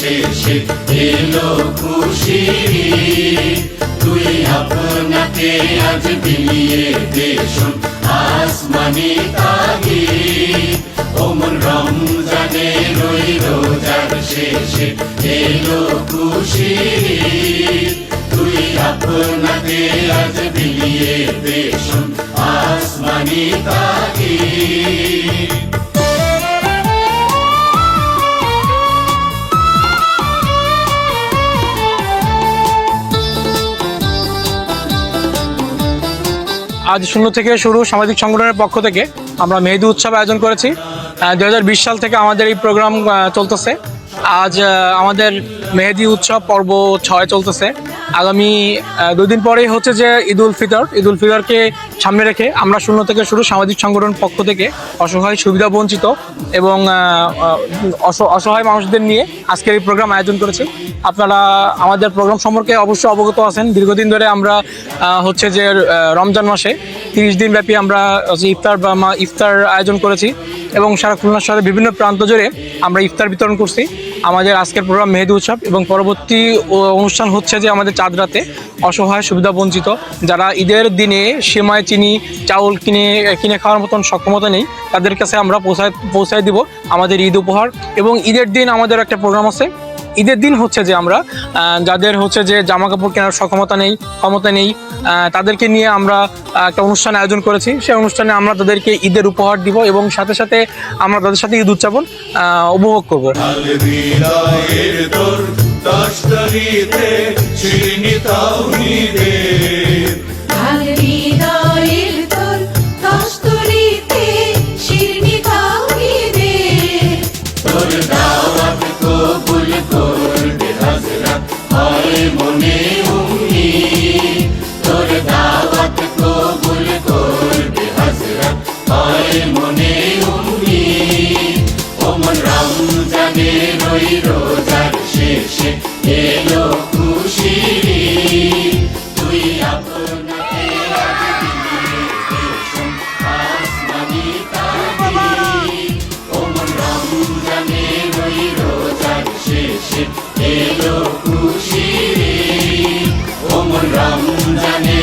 শেষে এলো খুশির ঈদ। তুই আপনাকে আজ বিলিয়ে দে শোন আসমানি তাগিদ। ওমন রমজানের ওই রোজার শেষে এলো খুশির ঈদ। তুই আপনাকে আজ বিলিয়ে দে শোন আসমানি তাগিদ। আজ 0 থেকে শুরু সামাজিক সংগঠনের পক্ষ থেকে আমরা মেহেদি উৎসব আয়োজন করেছি। 2020 সাল থেকে আমাদের এই প্রোগ্রাম চলতেছে। আজ আমাদের মেহেদি উৎসব পর্ব 6 চলতেছে। আগামী 2 দিন পরেই হচ্ছে যে ঈদ উল ফিতরকে সামনে রেখে আমরা 0 থেকে শুরু সামাজিক সংগঠন পক্ষ থেকে অসহায় সুবিধা বঞ্চিত এবং অসহায় মানুষদের নিয়ে আজকের এই প্রোগ্রাম আয়োজন করেছি। আপনারা আমাদের প্রোগ্রাম সম্পর্কে অবশ্যই অবগত আছেন। দীর্ঘদিন ধরে আমরা হচ্ছে যে রমজান মাসে 30 দিন ব্যাপী আমরা ইফতার আয়োজন করেছি এবং সারা খুলনা শহরের বিভিন্ন প্রান্ত জুড়ে আমরা ইফতার বিতরণ করছি। আমাদের আজকের প্রোগ্রাম মেহেদি উৎসব এবং পরবর্তী অনুষ্ঠান হচ্ছে যে আমাদের চাঁদ রাতে অসহায় সুবিধা বঞ্চিত যারা ঈদের দিনে সেমাই চিনি চাউল কিনে খাওয়ার মতন সক্ষমতা নেই, তাদের কাছে আমরা পৌঁছায় দিব আমাদের ঈদ উপহার। এবং ঈদের দিন আমাদের একটা প্রোগ্রাম আছে। ঈদের দিন হচ্ছে যে আমরা যাদের হচ্ছে যে জামা কাপড় কেনার ক্ষমতা নেই তাদেরকে নিয়ে আমরা একটা অনুষ্ঠান আয়োজন করেছি। সেই অনুষ্ঠানে আমরা তাদেরকে ঈদের উপহার দিব এবং সাথে সাথে আমরা তাদের সাথে ঈদ উদযাপন উপভোগ করবো। মনে উম্মিদ তোর দাওয়াত কবুল করবে হযরত হয় মনে উম্মিদ। ওমন রমজানের ওই রোজার শেষে এলো খুশির ঈদ। তুই আপনাকে আজ বিলিয়ে দে শোন আসমানি তাগিদ। ওমন রমজানের ওই রোজার শেষে এলো খুশির ঈদ। ওমন রমজানে